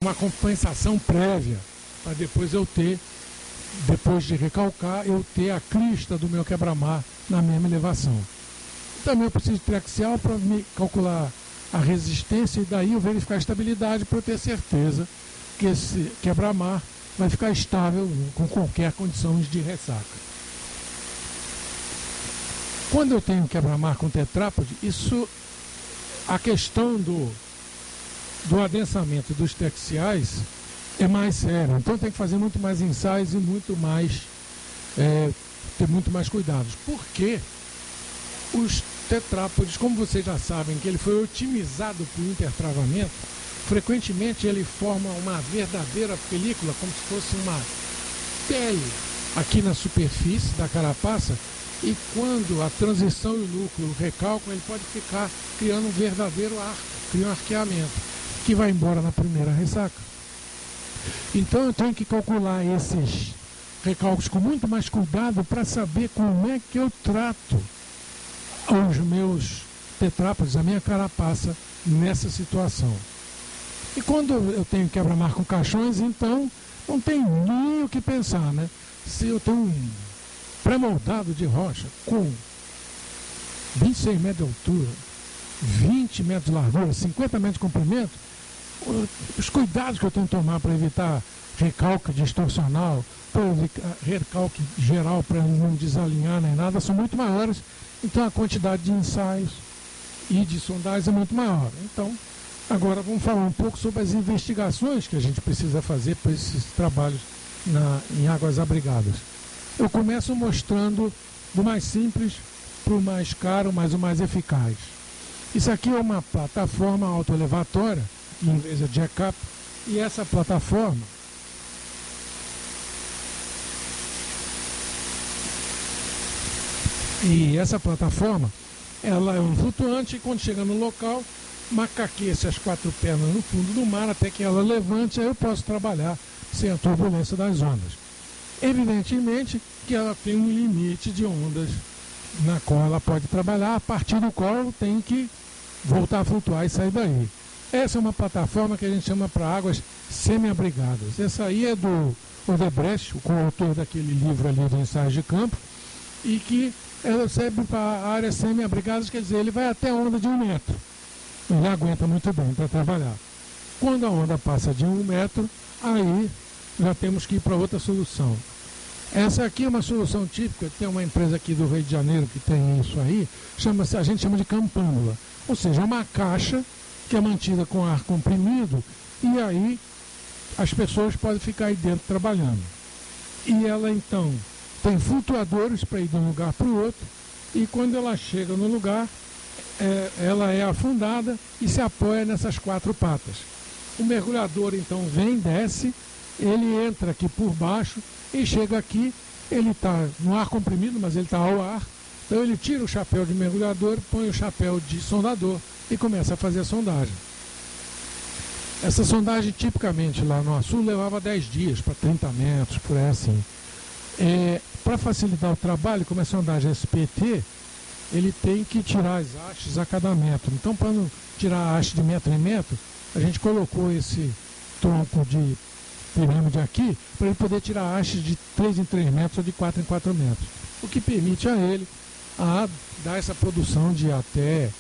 uma compensação prévia, para depois eu ter, depois de recalcar, eu ter a crista do meu quebra-mar na mesma elevação. Também eu preciso de triaxial para me calcular a resistência e daí eu verificar a estabilidade para eu ter certeza que esse quebra-mar vai ficar estável com qualquer condição de ressaca. Quando eu tenho quebra-mar com tetrápode, isso, a questão do adensamento dos triaxiais é mais séria. Então tem que fazer muito mais ensaios e muito mais, ter muito mais cuidados. Porque os tetrápodes, como vocês já sabem, que ele foi otimizado por intertravamento, frequentemente ele forma uma verdadeira película, como se fosse uma pele aqui na superfície da carapaça, e quando a transição e o núcleo recalcam, ele pode ficar criando um verdadeiro arco, cria um arqueamento, que vai embora na primeira ressaca. Então eu tenho que calcular esses recalques com muito mais cuidado para saber como é que eu trato os meus tetrápodes, a minha carapaça, nessa situação. E quando eu tenho quebra-mar com caixões, então não tem nem o que pensar, né? Se eu tenho um pré-moldado de rocha com 26 metros de altura, 20 metros de largura, 50 metros de comprimento, os cuidados que eu tenho que tomar para evitar recalque distorcional, para evitar recalque geral, para não desalinhar nem nada, são muito maiores. Então a quantidade de ensaios e de sondagens é muito maior. Então, agora vamos falar um pouco sobre as investigações que a gente precisa fazer para esses trabalhos em águas abrigadas. Eu começo mostrando do mais simples para o mais caro, mas o mais eficaz. Isso aqui é uma plataforma autoelevatória, em vez de jack-up, e essa plataforma ela é um flutuante e quando chega no local, macaqueia-se as 4 pernas no fundo do mar até que ela levante, aí eu posso trabalhar sem a turbulência das ondas. Evidentemente que ela tem um limite de ondas na qual ela pode trabalhar, a partir do qual tem que voltar a flutuar e sair daí. Essa é uma plataforma que a gente chama para águas semi-abrigadas. Essa aí é do Odebrecht, o coautor daquele livro ali do Ensaios de Campo, e que ela serve para áreas semi-abrigadas, quer dizer, ele vai até a onda de 1 metro. Ele aguenta muito bem para trabalhar. Quando a onda passa de 1 metro, aí já temos que ir para outra solução. Essa aqui é uma solução típica, tem uma empresa aqui do Rio de Janeiro que tem isso aí, a gente chama de campânula, ou seja, uma caixa que é mantida com ar comprimido e aí as pessoas podem ficar aí dentro trabalhando. E ela então tem flutuadores para ir de um lugar para o outro e quando ela chega no lugar, ela é afundada e se apoia nessas 4 patas. O mergulhador então vem, desce, ele entra aqui por baixo e chega aqui, ele está no ar comprimido, mas ele está ao ar, então ele tira o chapéu de mergulhador, põe o chapéu de sondador e começa a fazer a sondagem. Essa sondagem tipicamente lá no Açu levava 10 dias para 30 metros, por aí assim. Para facilitar o trabalho, como é sondagem SPT, ele tem que tirar as hastes a cada metro. Então, para não tirar a haste de metro em metro, a gente colocou esse tronco de pirâmide aqui para ele poder tirar hastes de 3 em 3 metros ou de 4 em 4 metros. O que permite a ele dar essa produção de até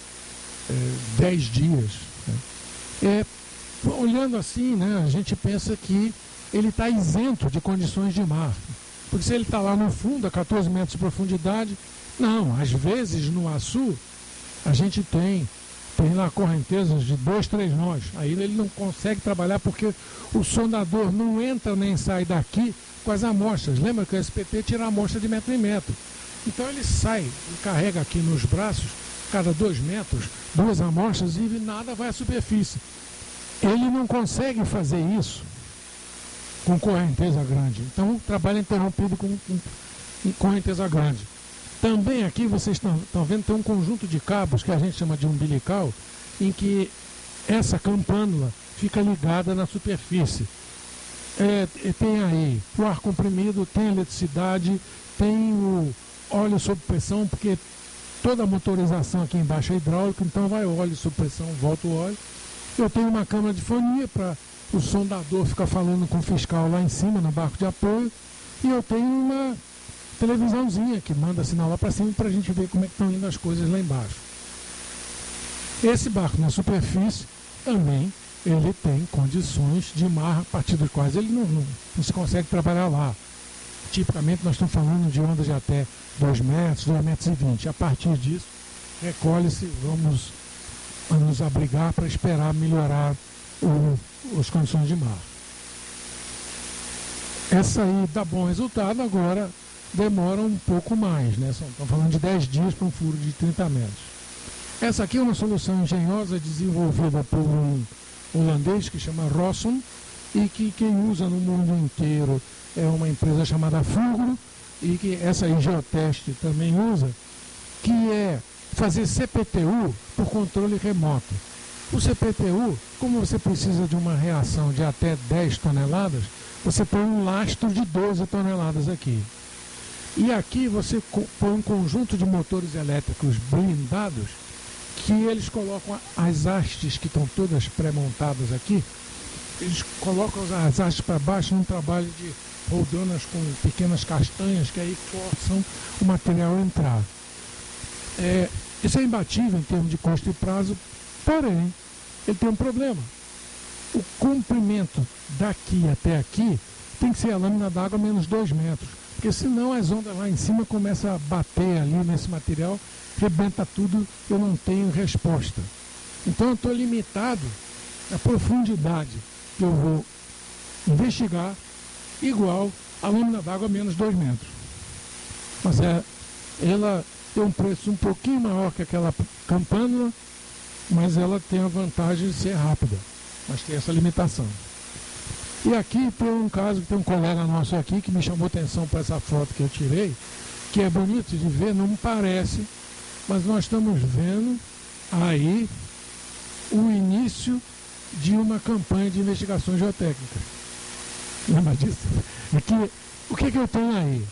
10 dias. Né? Olhando assim, né, a gente pensa que ele está isento de condições de mar. Porque se ele está lá no fundo, a 14 metros de profundidade, não, às vezes no Açu, a gente tem lá correntezas de 2, 3 nós. Aí ele não consegue trabalhar porque o sondador não entra nem sai daqui com as amostras. Lembra que o SPT tira a amostra de metro em metro. Então ele sai, ele carrega aqui nos braços, cada 2 metros, 2 amostras e nada vai à superfície. Ele não consegue fazer isso com correnteza grande. Então o trabalho é interrompido com correnteza grande. Também aqui vocês estão vendo, tem um conjunto de cabos que a gente chama de umbilical, em que essa campânula fica ligada na superfície. Tem aí o ar comprimido, tem a eletricidade, tem o óleo sob pressão, porque toda a motorização aqui embaixo é hidráulica, então vai o óleo sob pressão, volta o óleo. Eu tenho uma câmara de fonia para o sondador fica falando com o fiscal lá em cima, no barco de apoio, e eu tenho uma televisãozinha que manda sinal lá para cima para a gente ver como é que estão indo as coisas lá embaixo. Esse barco na superfície também ele tem condições de mar a partir das quais ele não se consegue trabalhar lá. Tipicamente nós estamos falando de ondas de até 2 metros, 2,20 metros. A partir disso, recolhe-se, vamos nos abrigar para esperar melhorar as condições de mar. Essa aí dá bom resultado, agora demora um pouco mais, né? Estamos falando de 10 dias para um furo de 30 metros. Essa aqui é uma solução engenhosa desenvolvida por um holandês que chama Rossum e que quem usa no mundo inteiro é uma empresa chamada Fugro e que essa aí Geoteste também usa, que é fazer CPTU por controle remoto. O CPTU, como você precisa de uma reação de até 10 toneladas, você põe um lastro de 12 toneladas aqui. E aqui você põe um conjunto de motores elétricos blindados que eles colocam as hastes que estão todas pré-montadas aqui, eles colocam as hastes para baixo num trabalho de roldanas com pequenas castanhas que aí forçam o material a entrar. Isso é imbatível em termos de custo e prazo, porém, ele tem um problema. O comprimento daqui até aqui tem que ser a lâmina d'água menos 2 metros, porque senão as ondas lá em cima começam a bater ali nesse material, rebenta tudo, eu não tenho resposta. Então eu estou limitado à profundidade que eu vou investigar igual a lâmina d'água menos 2 metros. Mas ela tem um preço um pouquinho maior que aquela campânula, mas ela tem a vantagem de ser rápida, mas tem essa limitação. E aqui tem um caso que tem um colega nosso aqui que me chamou atenção para essa foto que eu tirei, que é bonito de ver, não me parece, mas nós estamos vendo aí o início de uma campanha de investigação geotécnica. Lembra disso? O que eu tenho aí?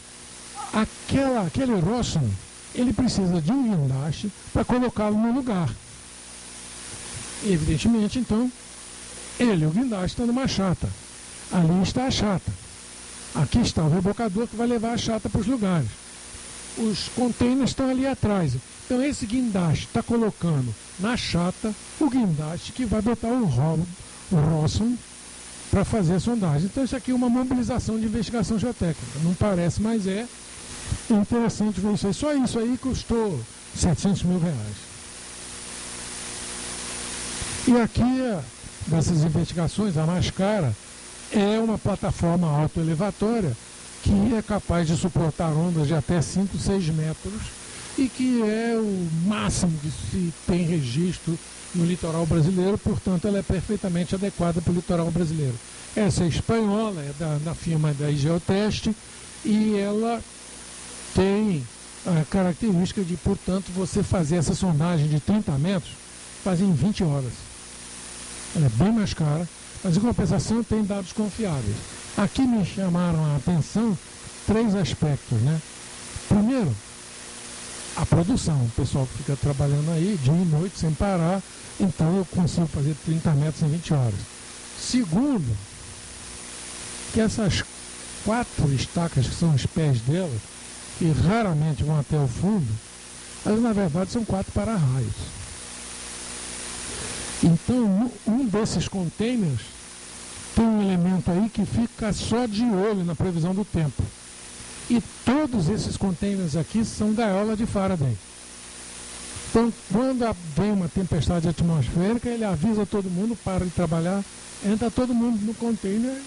Aquele Rossum, ele precisa de um guindaste para colocá-lo no lugar. E, evidentemente, então, o guindaste está numa chata. Ali está a chata. Aqui está o rebocador que vai levar a chata para os lugares. Os containers estão ali atrás. Então esse guindaste está colocando na chata o guindaste que vai botar o Rossum para fazer a sondagem. Então isso aqui é uma mobilização de investigação geotécnica. Não parece, mas é interessante ver isso aí. Só isso aí custou R$700 mil. E aqui, dessas investigações, a mais cara é uma plataforma autoelevatória que é capaz de suportar ondas de até 5, 6 metros e que é o máximo que se tem registro no litoral brasileiro, portanto ela é perfeitamente adequada para o litoral brasileiro. Essa é espanhola, é da firma da Geoteste e ela tem a característica de, portanto, você fazer essa sondagem de 30 metros fazer em 20 horas. Ela é bem mais cara, mas em compensação tem dados confiáveis. Aqui me chamaram a atenção 3 aspectos, né? Primeiro, a produção. O pessoal que fica trabalhando aí dia e noite sem parar, então eu consigo fazer 30 metros em 20 horas. Segundo, que essas 4 estacas que são os pés dela, que raramente vão até o fundo, elas na verdade são 4 para-raios. Então, um desses containers tem um elemento aí que fica só de olho na previsão do tempo. E todos esses containers aqui são gaiola de Faraday. Então, quando vem uma tempestade atmosférica, ele avisa todo mundo, para de trabalhar, entra todo mundo no container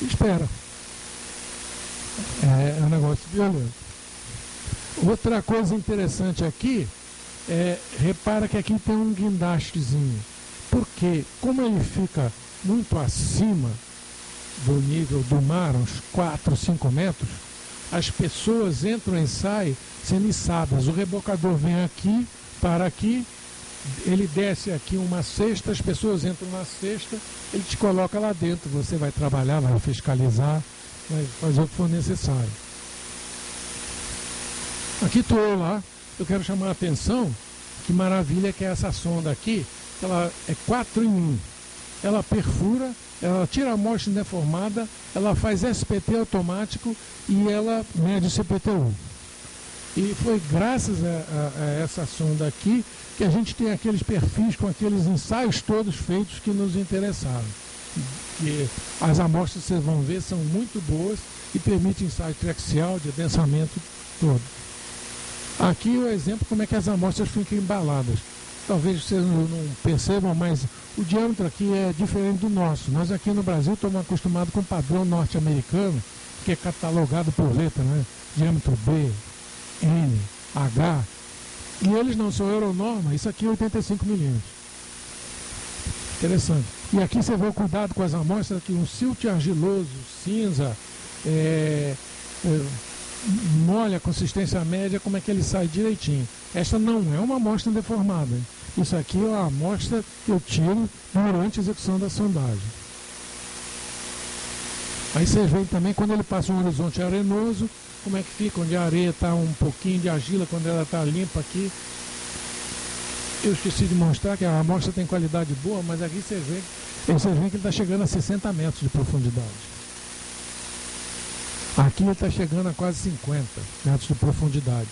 e espera. É um negócio violento. Outra coisa interessante aqui repara que aqui tem um guindastezinho, porque como ele fica muito acima do nível do mar, uns 4, 5 metros, as pessoas entram e saem sendo içadas. O rebocador vem aqui, para aqui, ele desce aqui uma cesta, as pessoas entram na cesta, ele te coloca lá dentro, você vai trabalhar, vai fiscalizar, vai fazer o que for necessário. Aqui estou eu lá. Eu quero chamar a atenção, que maravilha que é essa sonda aqui, ela é 4 em 1. ela perfura, ela tira a amostra deformada, ela faz SPT automático e ela mede o CPTU. E foi graças a essa sonda aqui que a gente tem aqueles perfis com aqueles ensaios todos feitos que nos interessaram. Que as amostras, vocês vão ver, são muito boas e permitem ensaio triaxial, de adensamento todo. Aqui o exemplo como é que as amostras ficam embaladas. Talvez vocês não percebam, mas o diâmetro aqui é diferente do nosso. Nós aqui no Brasil estamos acostumados com o padrão norte-americano, que é catalogado por letra, né? Diâmetro B, N, H. E eles não são Euronorma, isso aqui é 85 milímetros. Interessante. E aqui você vê o cuidado com as amostras, aqui um silt argiloso, cinza, molha a consistência média, como é que ele sai direitinho. Esta não é uma amostra deformada. Isso aqui é uma amostra que eu tiro durante a execução da sondagem. Aí vocês veem também quando ele passa um horizonte arenoso, como é que fica, onde a areia está um pouquinho de argila, quando ela está limpa aqui. Eu esqueci de mostrar que a amostra tem qualidade boa, mas aqui vocês veem que ele está chegando a 60 metros de profundidade. Aqui ele está chegando a quase 50 metros de profundidade.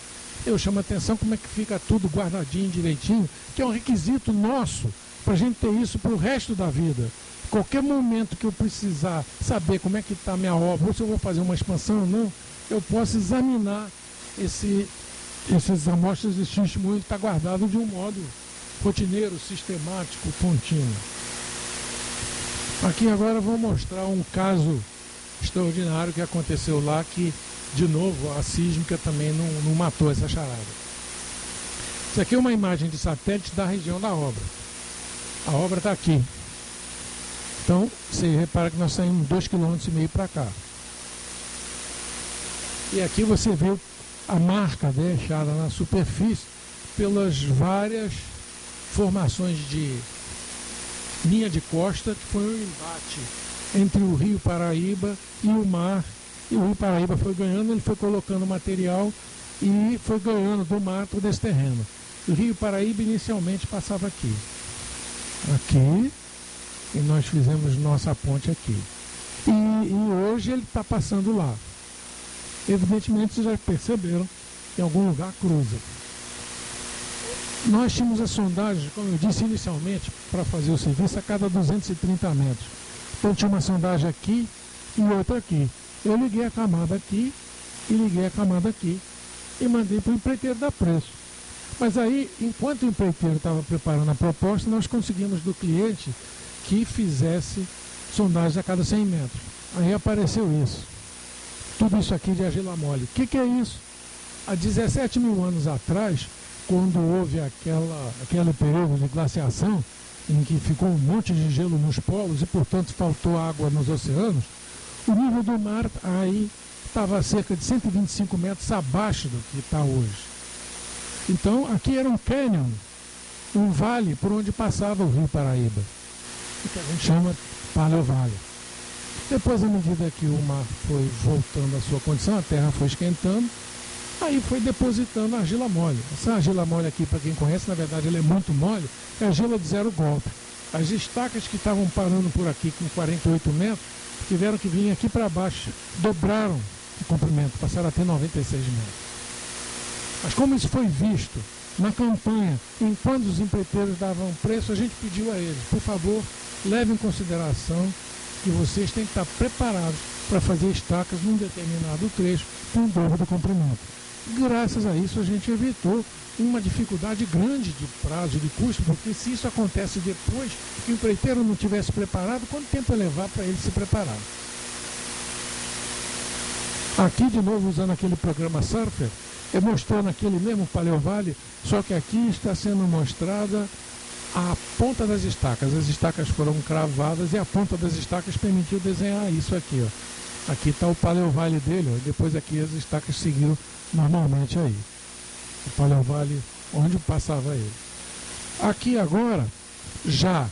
Eu chamo a atenção como é que fica tudo guardadinho, direitinho, que é um requisito nosso, para a gente ter isso para o resto da vida. Qualquer momento que eu precisar saber como é que está a minha obra, ou se eu vou fazer uma expansão ou não, eu posso examinar essas amostras de testemunho que está guardado de um modo rotineiro, sistemático, contínuo. Aqui agora eu vou mostrar um caso extraordinário que aconteceu lá, que de novo a sísmica também não matou essa charada. Isso aqui é uma imagem de satélite da região da obra. A obra está aqui. Então você repara que nós saímos 2,5 km para cá. E aqui você vê a marca deixada na superfície pelas várias formações de linha de costa, que foi um embate entre o Rio Paraíba e o mar. E o Rio Paraíba foi ganhando, ele foi colocando material e foi ganhando do mar todo esse terreno. O Rio Paraíba inicialmente passava aqui. Aqui, e nós fizemos nossa ponte aqui. E hoje ele está passando lá. Evidentemente, vocês já perceberam que em algum lugar cruza. Nós tínhamos a sondagem, como eu disse inicialmente, para fazer o serviço a cada 230 metros. Então tinha uma sondagem aqui e outra aqui. Eu liguei a camada aqui e liguei a camada aqui e mandei para o empreiteiro dar preço. Mas aí, enquanto o empreiteiro estava preparando a proposta, nós conseguimos do cliente que fizesse sondagem a cada 100 metros. Aí apareceu isso. Tudo isso aqui de argila mole. O que é isso? Há 17 mil anos atrás, quando houve aquele período de glaciação, em que ficou um monte de gelo nos polos e, portanto, faltou água nos oceanos, o nível do mar aí estava a cerca de 125 metros abaixo do que está hoje. Então, aqui era um cânion, um vale por onde passava o Rio Paraíba, que a gente chama Paleovale. Depois, à medida que o mar foi voltando à sua condição, a terra foi esquentando, aí foi depositando argila mole. Essa argila mole aqui, para quem conhece, na verdade ela é muito mole, é argila de zero golpe. As estacas que estavam parando por aqui com 48 metros, tiveram que vir aqui para baixo, dobraram o comprimento, passaram a ter 96 metros. Mas como isso foi visto na campanha, enquanto os empreiteiros davam preço, a gente pediu a eles, por favor, levem em consideração que vocês têm que estar preparados para fazer estacas num determinado trecho com o dobro do comprimento. Graças a isso a gente evitou uma dificuldade grande de prazo, de custo, porque se isso acontece depois que o empreiteiro não tivesse preparado, quanto tempo ia levar para ele se preparar? Aqui, de novo, usando aquele programa Surfer, mostrando aquele mesmo Paleovale, só que aqui está sendo mostrada a ponta das estacas. As estacas foram cravadas e a ponta das estacas permitiu desenhar isso aqui, ó. Aqui está o Paleovale dele, ó, e depois aqui as estacas seguiram normalmente aí. O Paleovale onde passava ele. Aqui agora, já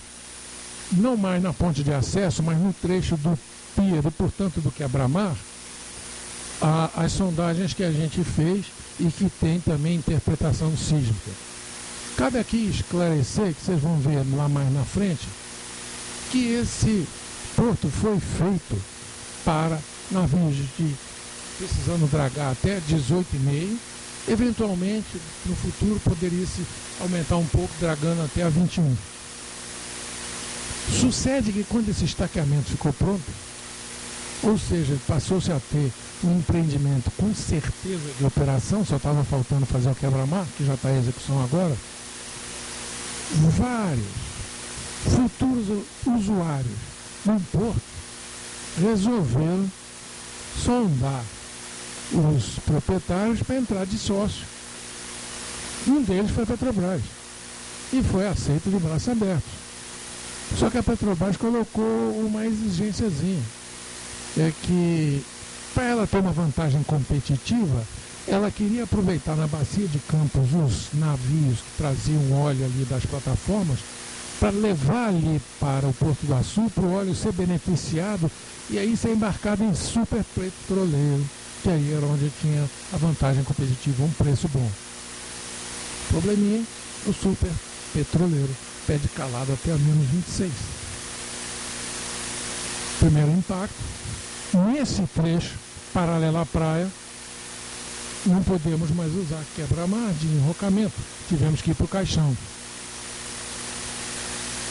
não mais na ponte de acesso, mas no trecho do pier e, portanto, do quebra-mar, as sondagens que a gente fez e que tem também interpretação sísmica. Cabe aqui esclarecer, que vocês vão ver lá mais na frente, que esse porto foi feito para navios precisando dragar até 18,5, eventualmente no futuro poderia se aumentar um pouco, dragando até a 21. Sucede que quando esse estaqueamento ficou pronto, ou seja, passou-se a ter um empreendimento com certeza de operação, só estava faltando fazer o quebra-mar, que já está em execução agora, vários futuros usuários no porto resolveram sondar os proprietários para entrar de sócio. Um deles foi a Petrobras e foi aceito de braços abertos. Só que a Petrobras colocou uma exigênciazinha, é que para ela ter uma vantagem competitiva, ela queria aproveitar na bacia de Campos os navios que traziam óleo ali das plataformas para levar ali para o Porto do Açu, para o óleo ser beneficiado e aí ser embarcado em super petroleiro, que aí era onde tinha a vantagem competitiva, um preço bom. Probleminha, o super petroleiro pede calado até a menos 26. Primeiro impacto, nesse trecho paralelo à praia, não podemos mais usar quebra-mar de enrocamento, tivemos que ir para o caixão.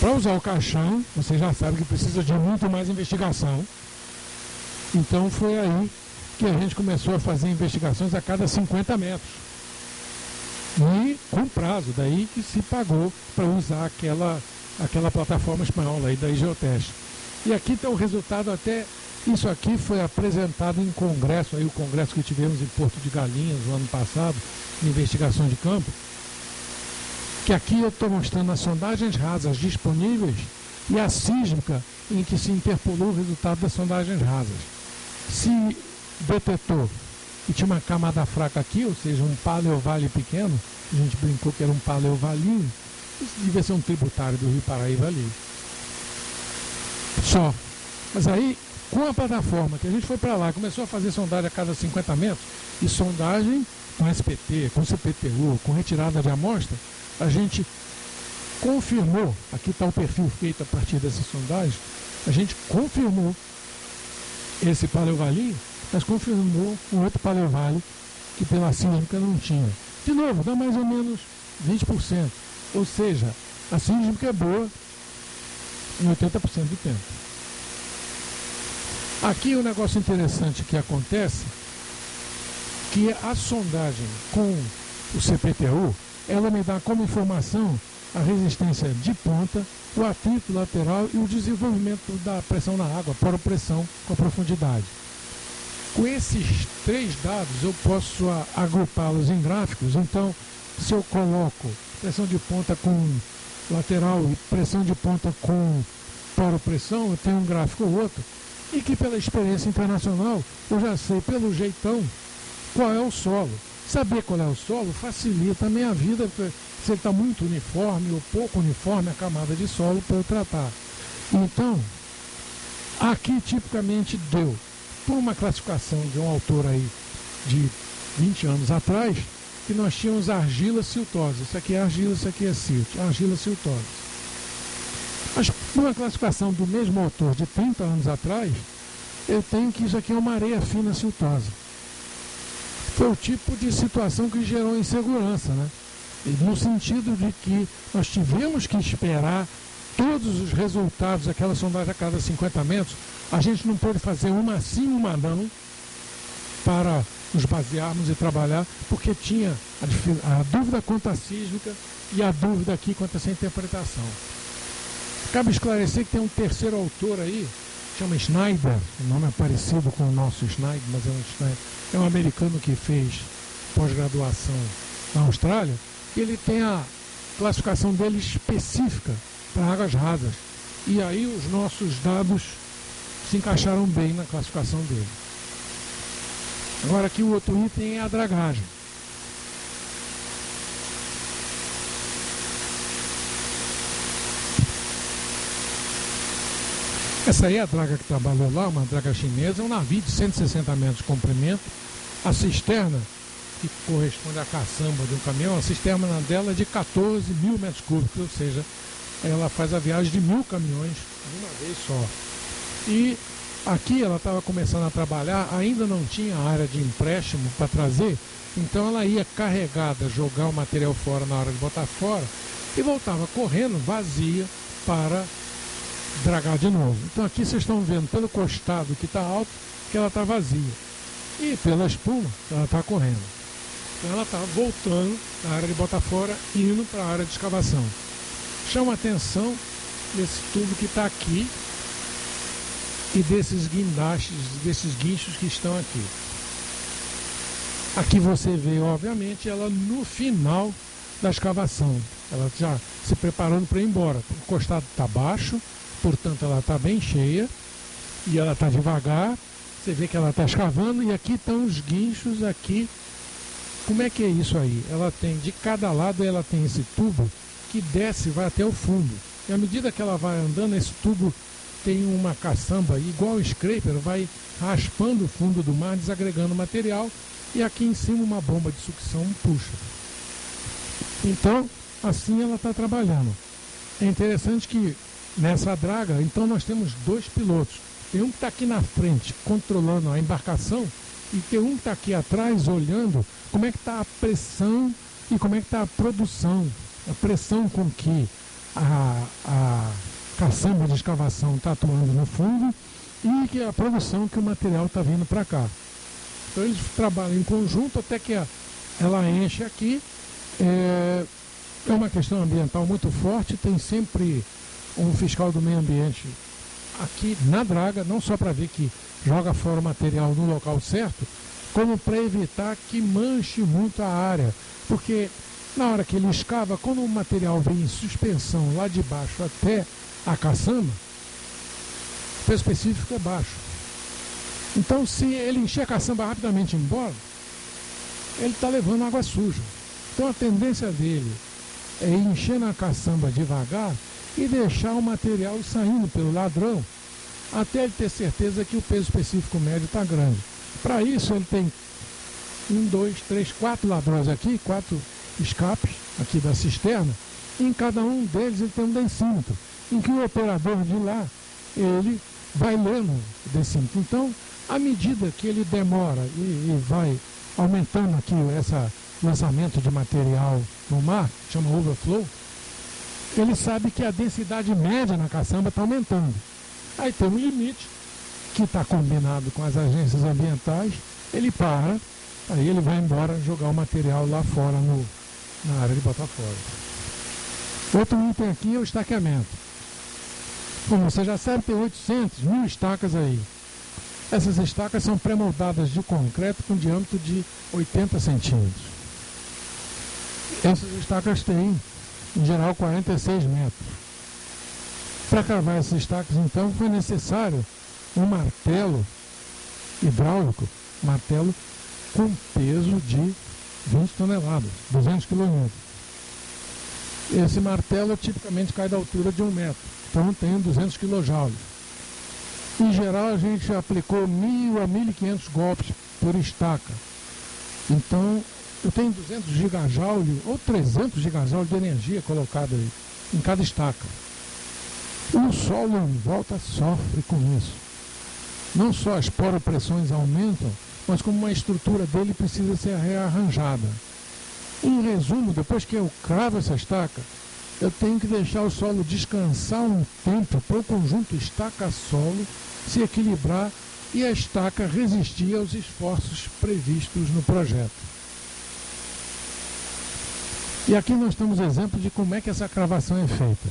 Para usar o caixão, você já sabe que precisa de muito mais investigação. Então foi aí que a gente começou a fazer investigações a cada 50 metros. E com prazo, daí que se pagou para usar aquela plataforma espanhola aí da Geoteste. E aqui está o resultado até. Isso aqui foi apresentado em congresso, aí o congresso que tivemos em Porto de Galinhas no ano passado, de investigação de campo, que aqui eu estou mostrando as sondagens rasas disponíveis e a sísmica em que se interpolou o resultado das sondagens rasas. Se detetou que tinha uma camada fraca aqui, ou seja, um paleovale pequeno, a gente brincou que era um paleovalinho, isso devia ser um tributário do Rio Paraíba ali. Só. Mas aí, com a plataforma, que a gente foi para lá, começou a fazer sondagem a cada 50 metros, e sondagem com SPT, com CPTU, com retirada de amostra, a gente confirmou, aqui está o perfil feito a partir dessa sondagem, a gente confirmou esse paleovalinho, mas confirmou um outro paleovale que pela sísmica não tinha. De novo, dá mais ou menos 20%, ou seja, a sísmica é boa em 80% do tempo. Aqui o negócio interessante que acontece, que a sondagem com o CPTU, ela me dá como informação a resistência de ponta, o atrito lateral e o desenvolvimento da pressão na água, poropressão com a profundidade. Com esses três dados eu posso agrupá-los em gráficos, então se eu coloco pressão de ponta com lateral e pressão de ponta com poropressão, eu tenho um gráfico ou outro, e que pela experiência internacional eu já sei pelo jeitão qual é o solo. Saber qual é o solo facilita a minha vida, se ele está muito uniforme ou pouco uniforme a camada de solo para eu tratar. Então, aqui tipicamente deu, por uma classificação de um autor aí de 20 anos atrás, que nós tínhamos argila siltosa. Isso aqui é argila, isso aqui é silt, argila siltosa. Mas por uma classificação do mesmo autor de 30 anos atrás, eu tenho que isso aqui é uma areia fina siltosa. Foi o tipo de situação que gerou insegurança, né? No sentido de que nós tivemos que esperar todos os resultados daquela sondagem a cada 50 metros, a gente não pôde fazer uma sim, uma não, para nos basearmos e trabalhar, porque tinha a dúvida quanto à sísmica e a dúvida aqui quanto a essa interpretação. Cabe esclarecer que tem um terceiro autor aí, chama Schneider, o nome é parecido com o nosso Schneider, mas é um Schneider, é um americano que fez pós-graduação na Austrália, e ele tem a classificação dele específica para águas rasas. E aí os nossos dados se encaixaram bem na classificação dele. Agora aqui o outro item é a dragagem. Essa aí é a draga que trabalhou lá, uma draga chinesa, é um navio de 160 metros de comprimento. A cisterna, que corresponde à caçamba de um caminhão, a cisterna dela é de 14 mil metros cúbicos, ou seja, ela faz a viagem de 1000 caminhões de uma vez só. E aqui ela estava começando a trabalhar, ainda não tinha área de empréstimo para trazer, então ela ia carregada, jogar o material fora na hora de botar fora e voltava correndo vazia para dragar de novo. Então aqui vocês estão vendo pelo costado que está alto que ela está vazia e pela espuma ela está correndo. Então ela está voltando da área de botar fora indo para a área de escavação. Chama a atenção desse tubo que está aqui e desses guindastes, desses guinchos que estão aqui. Aqui você vê, obviamente, ela no final da escavação. Ela já se preparando para ir embora. O costado está baixo, portanto ela está bem cheia e ela está devagar. Você vê que ela está escavando e aqui estão os guinchos aqui. Como é que é isso aí? Ela tem, de cada lado ela tem esse tubo que desce e vai até o fundo. E à medida que ela vai andando, esse tubo tem uma caçamba, igual o scraper, vai raspando o fundo do mar, desagregando material, e aqui em cima uma bomba de sucção puxa. Então, assim ela está trabalhando. É interessante que nessa draga, então nós temos dois pilotos. Tem um que está aqui na frente, controlando a embarcação, e tem um que está aqui atrás, olhando como é que está a pressão e como é que está a produção. A pressão com que a caçamba de escavação está atuando no fundo e que a produção que o material está vindo para cá. Então eles trabalham em conjunto até que ela enche aqui. É uma questão ambiental muito forte, tem sempre um fiscal do meio ambiente aqui na draga, não só para ver que joga fora o material no local certo, como para evitar que manche muito a área. Porque na hora que ele escava, quando o material vem em suspensão lá de baixo até a caçamba, o peso específico é baixo. Então, se ele encher a caçamba rapidamente embora, ele está levando água suja. Então, a tendência dele é encher na caçamba devagar e deixar o material saindo pelo ladrão, até ele ter certeza que o peso específico médio está grande. Para isso, ele tem 1, 2, 3, 4 ladrões aqui, 4 escapes aqui da cisterna, e em cada um deles ele tem um densímetro, em que o operador de lá, ele vai lendo o densímetro. Então, à medida que ele demora e vai aumentando aqui esse lançamento de material no mar, chama overflow, ele sabe que a densidade média na caçamba está aumentando. Aí tem um limite que está combinado com as agências ambientais, ele para, aí ele vai embora jogar o material lá fora na área de botar fora. Outro item aqui é o estaqueamento. Como você já sabe, tem 800, 1000 estacas aí. Essas estacas são pré-moldadas de concreto com diâmetro de 80 centímetros. Essas estacas têm, em geral, 46 metros. Para cavar essas estacas, então, foi necessário um martelo hidráulico, martelo com peso de 20 toneladas, 200 kg. Esse martelo tipicamente cai da altura de 1 metro, então tem 200 kJ. Em geral, a gente aplicou 1.000 a 1.500 golpes por estaca. Então, eu tenho 200 gigajoule ou 300 gigajoule de energia colocada aí, em cada estaca. O solo em volta sofre com isso. Não só as poropressões aumentam, mas como uma estrutura dele precisa ser rearranjada. Em resumo, depois que eu cravo essa estaca, eu tenho que deixar o solo descansar um tempo para o conjunto estaca-solo se equilibrar e a estaca resistir aos esforços previstos no projeto. E aqui nós temos exemplo de como é que essa cravação é feita.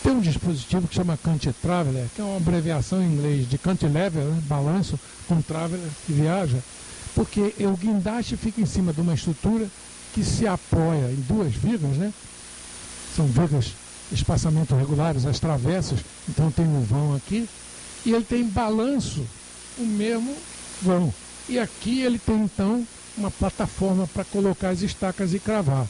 Tem um dispositivo que chama Cantitraveler, que é uma abreviação em inglês de cantilever, né? Balanço, com traveler que viaja, porque o guindaste fica em cima de uma estrutura que se apoia em duas vigas, né? São vigas de espaçamento regulares, as travessas, então tem um vão aqui, e ele tem balanço, o mesmo vão. E aqui ele tem então uma plataforma para colocar as estacas e cravar.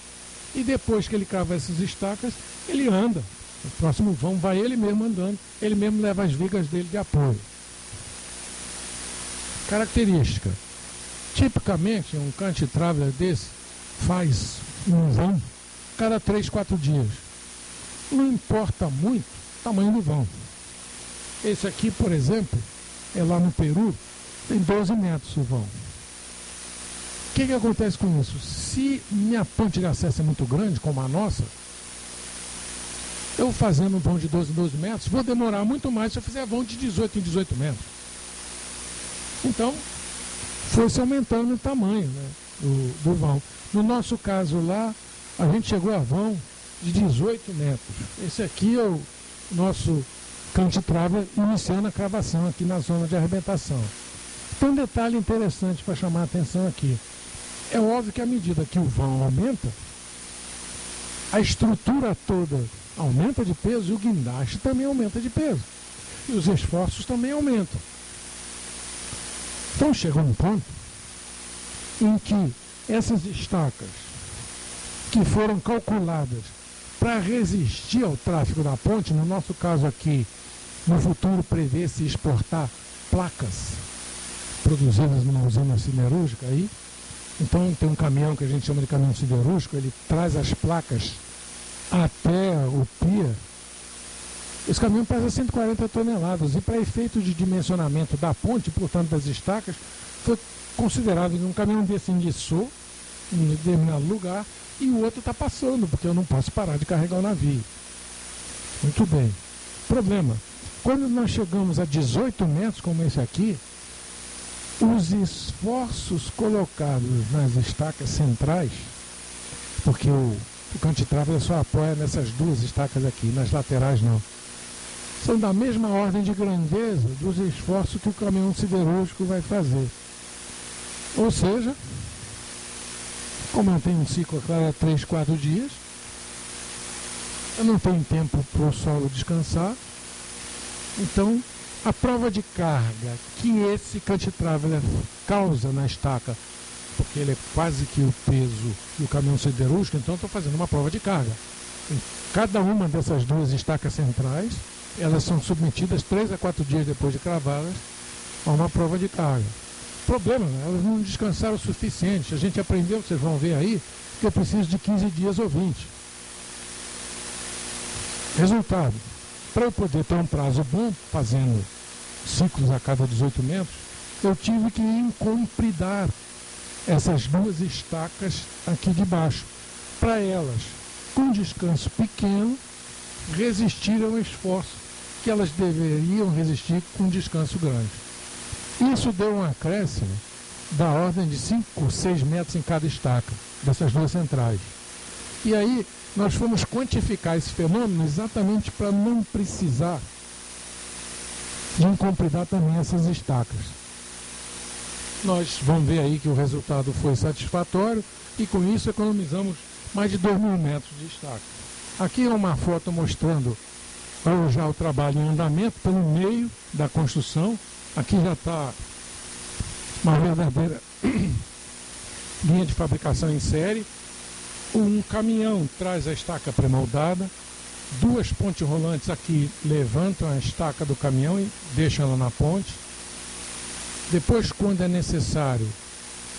E depois que ele crava essas estacas, ele anda. O próximo vão vai ele mesmo andando, ele mesmo leva as vigas dele de apoio. Característica. Tipicamente, um cantitraveler desse faz um vão cada 3, 4 dias. Não importa muito o tamanho do vão. Esse aqui, por exemplo, é lá no Peru, tem 12 metros o vão. O que acontece com isso? Se minha ponte de acesso é muito grande, como a nossa, eu fazendo um vão de 12 em 12 metros, vou demorar muito mais se eu fizer vão de 18 em 18 metros. Então, foi-se aumentando o tamanho, né, do vão. No nosso caso lá, a gente chegou a vão de 18 metros. Esse aqui é o nosso cantitrava iniciando a cravação aqui na zona de arrebentação. Tem um detalhe interessante para chamar a atenção aqui. É óbvio que à medida que o vão aumenta, a estrutura toda aumenta de peso e o guindaste também aumenta de peso. E os esforços também aumentam. Então chega um ponto em que essas estacas que foram calculadas para resistir ao tráfego da ponte, no nosso caso aqui, no futuro prevê-se exportar placas produzidas numa usina siderúrgica aí. Então tem um caminhão que a gente chama de caminhão siderúrgico, ele traz as placas até o pia. Esse caminhão pesa 140 toneladas e para efeito de dimensionamento da ponte, portanto das estacas, foi considerado que um caminhão desse enguiçou em determinado lugar e o outro está passando, porque eu não posso parar de carregar o navio. Muito bem. Problema. Quando nós chegamos a 18 metros, como esse aqui, os esforços colocados nas estacas centrais, porque o cantitrava só apoia nessas duas estacas aqui, nas laterais não, são da mesma ordem de grandeza dos esforços que o caminhão siderúrgico vai fazer. Ou seja, como eu tenho um ciclo a cada 3, 4 dias, eu não tenho tempo para o solo descansar, então a prova de carga que esse cantitraveler causa na estaca, porque ele é quase que o peso do caminhão siderúrgico, então estou fazendo uma prova de carga. Em cada uma dessas duas estacas centrais, elas são submetidas 3 a 4 dias depois de cravadas a uma prova de carga. Problema, elas não descansaram o suficiente. A gente aprendeu, vocês vão ver aí, que eu preciso de 15 dias ou 20. Resultado, para eu poder ter um prazo bom, fazendo ciclos a cada 18 metros, eu tive que encompridar essas duas estacas aqui de baixo, para elas, com descanso pequeno, resistir ao esforço que elas deveriam resistir com descanso grande. Isso deu um acréscimo da ordem de 5 ou 6 metros em cada estaca, dessas duas centrais. E aí, nós fomos quantificar esse fenômeno exatamente para não precisar de encompridar também essas estacas. Nós vamos ver aí que o resultado foi satisfatório e com isso economizamos mais de 2.000 metros de estaca. Aqui é uma foto mostrando já o trabalho em andamento pelo meio da construção. Aqui já está uma verdadeira linha de fabricação em série. Um caminhão traz a estaca pré-moldada, duas pontes rolantes aqui levantam a estaca do caminhão e deixam ela na ponte. Depois, quando é necessário,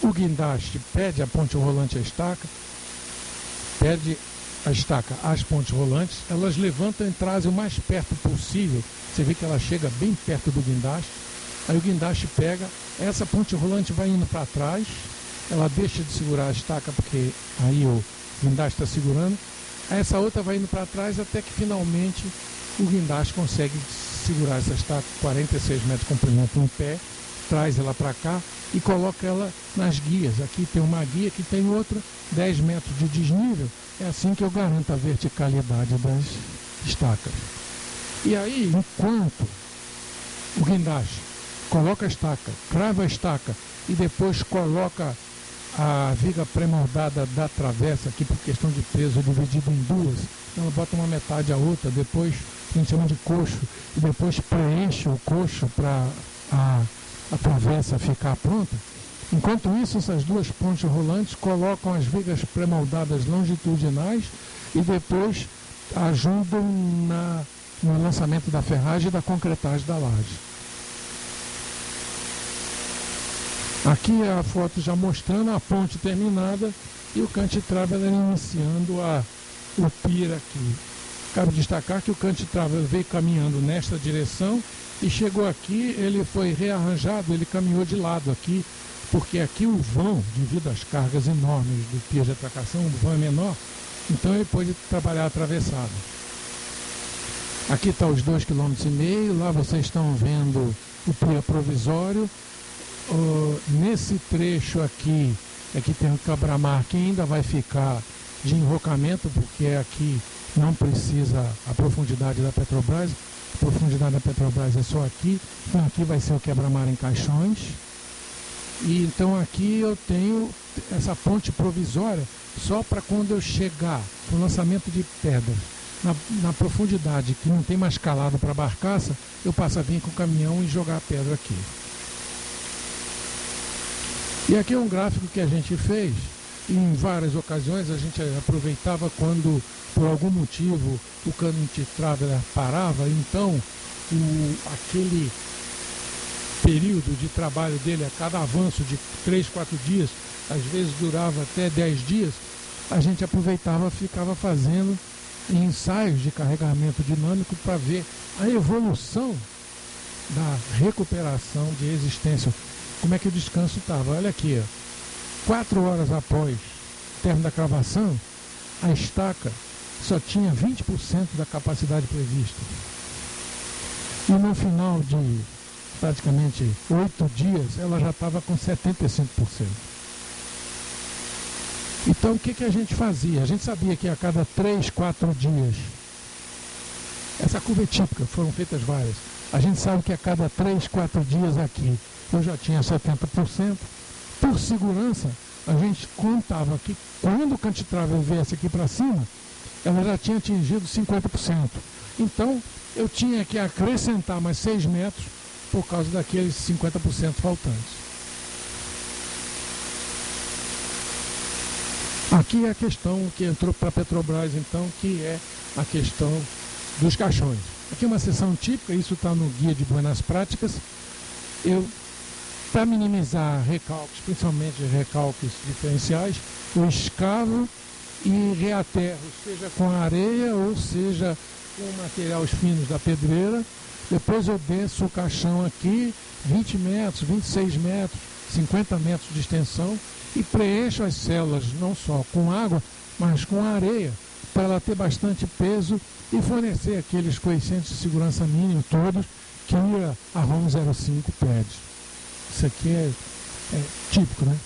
o guindaste pede a ponte rolante à estaca, pede a estaca às pontes rolantes, elas levantam e trazem o mais perto possível. Você vê que ela chega bem perto do guindaste, aí o guindaste pega, essa ponte rolante vai indo para trás, ela deixa de segurar a estaca porque aí o guindaste está segurando, aí essa outra vai indo para trás até que finalmente o guindaste consegue segurar essa estaca 46 metros de comprimento em pé, traz ela para cá e coloca ela nas guias. Aqui tem uma guia, aqui tem outra, 10 metros de desnível. É assim que eu garanto a verticalidade das estacas. E aí, enquanto o guindaste coloca a estaca, crava a estaca e depois coloca a viga pré-moldada da travessa, aqui por questão de peso, dividido em duas, ela bota uma metade a outra, depois a gente chama de coxo, e depois preenche o coxo para a travessa ficar pronta. Enquanto isso, essas duas pontes rolantes colocam as vigas pré-moldadas longitudinais e depois ajudam no lançamento da ferragem e da concretagem da laje. Aqui é a foto já mostrando a ponte terminada e o cantitraveler iniciando o pier aqui. Cabe destacar que o cantitraveler veio caminhando nesta direção e chegou aqui, ele foi rearranjado, ele caminhou de lado aqui, porque aqui o vão, devido às cargas enormes do pier de atracação, o vão é menor, então ele pôde trabalhar atravessado. Aqui está os 2,5 km, lá vocês estão vendo o pier provisório. Nesse trecho aqui é que tem o quebra-mar, que ainda vai ficar de enrocamento, porque aqui não precisa a profundidade da Petrobras. A profundidade da Petrobras é só aqui. Então aqui vai ser o quebra-mar em caixões. E então aqui eu tenho essa ponte provisória só para quando eu chegar com o lançamento de pedras na profundidade, que não tem mais calado para a barcaça, eu passo a vir com o caminhão e jogar a pedra aqui. E aqui é um gráfico que a gente fez. Em várias ocasiões a gente aproveitava quando, por algum motivo, o cano de traveler parava, então aquele período de trabalho dele, a cada avanço de 3, 4 dias, às vezes durava até 10 dias, a gente aproveitava, ficava fazendo ensaios de carregamento dinâmico para ver a evolução da recuperação de existência, como é que o descanso estava. Olha aqui, 4 horas após o término da cravação, a estaca só tinha 20% da capacidade prevista. E no final de praticamente 8 dias, ela já estava com 75%. Então o que a gente fazia? A gente sabia que a cada 3, 4 dias, essa curva é típica, foram feitas várias, a gente sabe que a cada 3, 4 dias aqui eu já tinha 70%. Por segurança, a gente contava que quando o cantitravel viesse aqui para cima, ela já tinha atingido 50%. Então eu tinha que acrescentar mais 6 metros por causa daqueles 50% faltantes. Aqui é a questão que entrou para a Petrobras, então, que é a questão dos caixões. Aqui é uma seção típica, isso está no guia de boas práticas. Para minimizar recalques, principalmente recalques diferenciais, eu escavo e reaterro, seja com areia ou seja com materiais finos da pedreira. Depois eu desço o caixão aqui, 20 metros, 26 metros, 50 metros de extensão, e preencho as células não só com água, mas com areia, para ela ter bastante peso e fornecer aqueles coeficientes de segurança mínimo todos que a ROM 05 pede. Isso aqui é típico, né?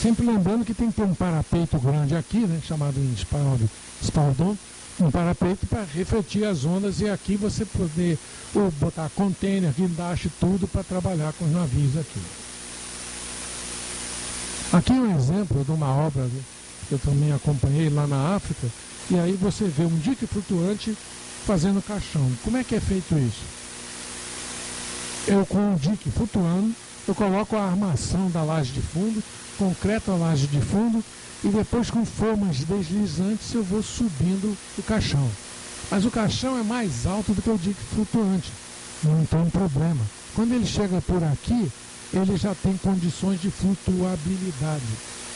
Sempre lembrando que tem que ter um parapeito grande aqui, né, chamado em espaldon, um parapeito para refletir as ondas, e aqui você poder botar container, guindaste, tudo para trabalhar com os navios aqui. Aqui é um exemplo de uma obra que eu também acompanhei lá na África, e aí você vê um dique flutuante fazendo caixão. Como é que é feito isso? Eu, com o dique flutuando, eu coloco a armação da laje de fundo, concreto a laje de fundo, e depois com formas deslizantes eu vou subindo o caixão. Mas o caixão é mais alto do que o dique flutuante, não tem problema. Quando ele chega por aqui, ele já tem condições de flutuabilidade.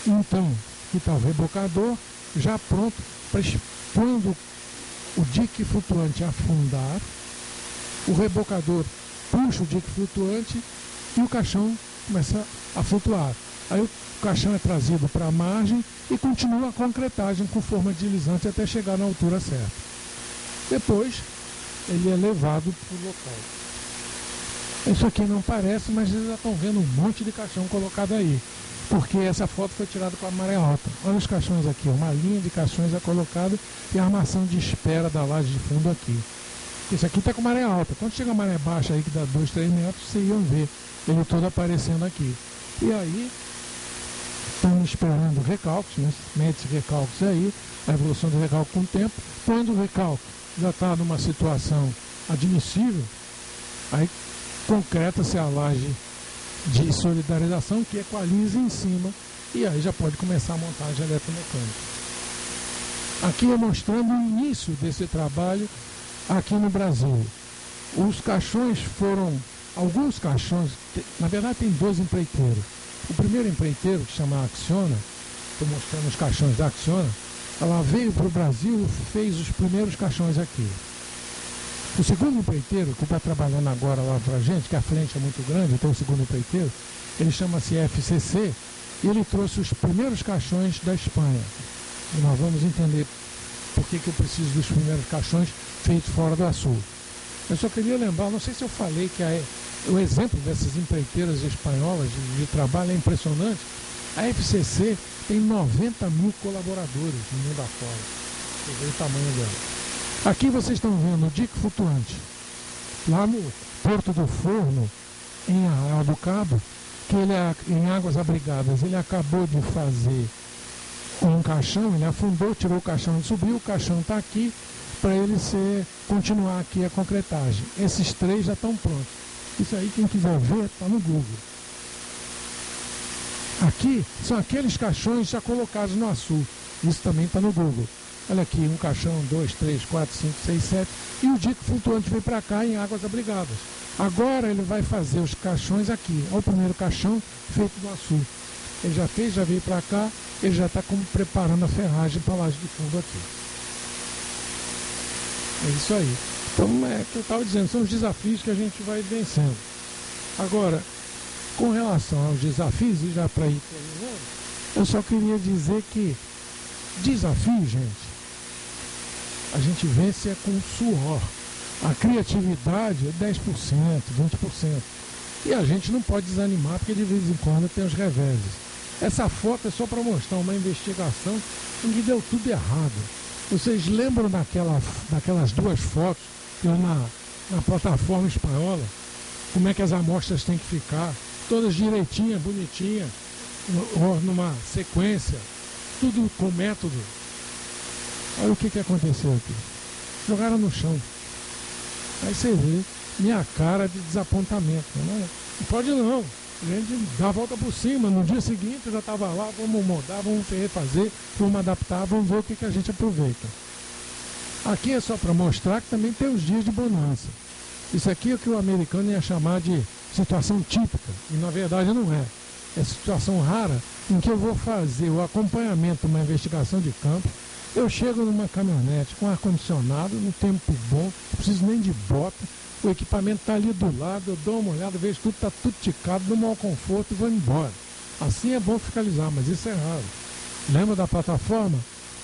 Então, aqui está o rebocador, já pronto para quando o dique flutuante afundar, o rebocador puxa o dique flutuante e o caixão começa a flutuar. Aí o caixão é trazido para a margem e continua a concretagem com forma deslizante até chegar na altura certa. Depois, ele é levado para o local. Isso aqui não parece, mas vocês já estão vendo um monte de caixão colocado aí, porque essa foto foi tirada com a maré alta. Olha os caixões aqui, uma linha de caixões é colocada e a armação de espera da laje de fundo aqui. Isso aqui está com maré alta. Quando chega a maré baixa aí, que dá 2, 3 metros, vocês iam ver ele todo aparecendo aqui. E aí, estamos esperando recalques, né? Mede-se recalques aí, a evolução do recalque com o tempo. Quando o recalque já está numa situação admissível, aí concreta-se a laje de solidarização, que equaliza em cima, e aí já pode começar a montagem eletromecânica. Aqui é mostrando o início desse trabalho aqui no Brasil. Os caixões foram, alguns caixões, na verdade tem 2 empreiteiros. O primeiro empreiteiro, que chama Acciona, estou mostrando os caixões da Acciona, ela veio para o Brasil e fez os primeiros caixões aqui. O segundo empreiteiro, que está trabalhando agora lá para a gente, que a frente é muito grande, tem o segundo empreiteiro, ele chama-se FCC, e ele trouxe os primeiros caixões da Espanha. E nós vamos entender por que eu preciso dos primeiros caixões feitos fora do Açul. Eu só queria lembrar, não sei se eu falei que o exemplo dessas empreiteiras espanholas de trabalho é impressionante. A FCC tem 90 mil colaboradores no mundo afora. Você vê o tamanho dela. Aqui vocês estão vendo o dique flutuante, lá no Porto do Forno, em Arraial do Cabo, que ele em Águas Abrigadas, ele acabou de fazer um caixão, ele afundou, tirou o caixão e subiu, o caixão está aqui para ele continuar aqui a concretagem. Esses 3 já estão prontos. Isso aí, quem quiser ver, está no Google. Aqui são aqueles caixões já colocados no Açul. Isso também está no Google. Olha aqui, um caixão, 2, 3, 4, 5, 6, 7. E o dique flutuante veio para cá em Águas Abrigadas. Agora ele vai fazer os caixões aqui. Olha o primeiro caixão feito no Açul. Ele já fez, já veio para cá. Ele já está preparando a ferragem para a laje de fundo aqui. É isso aí. Então, é o que eu estava dizendo, são os desafios que a gente vai vencendo. Agora, com relação aos desafios, e já para ir terminando, eu só queria dizer que desafio, gente, a gente vence com suor. A criatividade é 10%, 20%. E a gente não pode desanimar, porque de vez em quando tem os reveses. Essa foto é só para mostrar uma investigação em que deu tudo errado. Vocês lembram daquelas 2 fotos que eu na plataforma espanhola? Como é que as amostras têm que ficar? Todas direitinhas, bonitinhas, numa sequência, tudo com método. Olha o que aconteceu aqui. Jogaram no chão. Aí você vê minha cara de desapontamento. Não pode não. A gente dá a volta por cima. No dia seguinte eu já estava lá, vamos mudar, vamos refazer, vamos adaptar, vamos ver o que a gente aproveita. Aqui é só para mostrar que também tem os dias de bonança. Isso aqui é o que o americano ia chamar de situação típica, e na verdade não é. É situação rara em que eu vou fazer o acompanhamento de uma investigação de campo. Eu chego numa caminhonete com ar-condicionado, no tempo bom, não preciso nem de bota, o equipamento está ali do lado, eu dou uma olhada, vejo tudo, está tudo ticado, no mau conforto e vou embora. Assim é bom fiscalizar, mas isso é raro. Lembra da plataforma?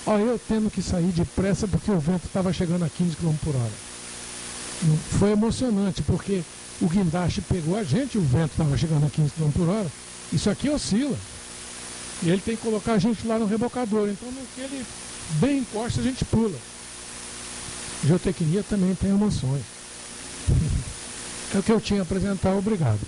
Olha, eu tendo que sair depressa porque o vento estava chegando a 15 km por hora. Foi emocionante, porque o guindaste pegou a gente, o vento estava chegando a 15 km por hora. Isso aqui oscila. E ele tem que colocar a gente lá no rebocador. Então, no que ele bem encosta, a gente pula. Geotecnia também tem emoções. É o que eu tinha a apresentar. Obrigado.